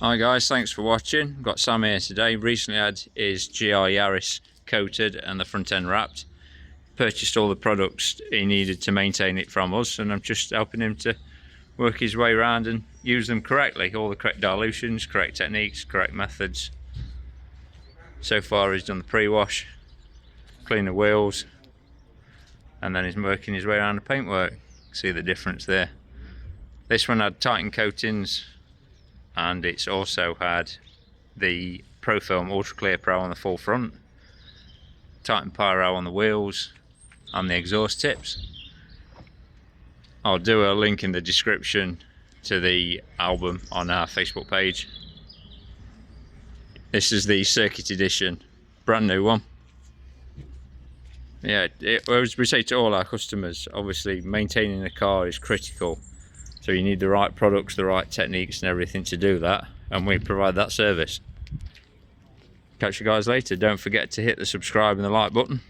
Hi guys, thanks for watching. Got Sam here today. Recently had his GR Yaris coated and the front end wrapped. Purchased all the products he needed to maintain it from us, and I'm just helping him to work his way around and use them correctly. All the correct dilutions, correct techniques, correct methods. So far he's done the pre-wash, clean the wheels, and then he's working his way around the paintwork. See the difference there. This one had Titan coatings, and it's also had the Profilm Ultra Clear Pro on the full front, Titan Pyro on the wheels and the exhaust tips. I'll do a link in the description to the album on our Facebook page. This is the Circuit Edition, brand new one. Yeah, as we say to all our customers, obviously maintaining a car is critical. So you need the right products, the right techniques and everything to do that, and we provide that service. Catch you guys later. Don't forget to hit the subscribe and the like button.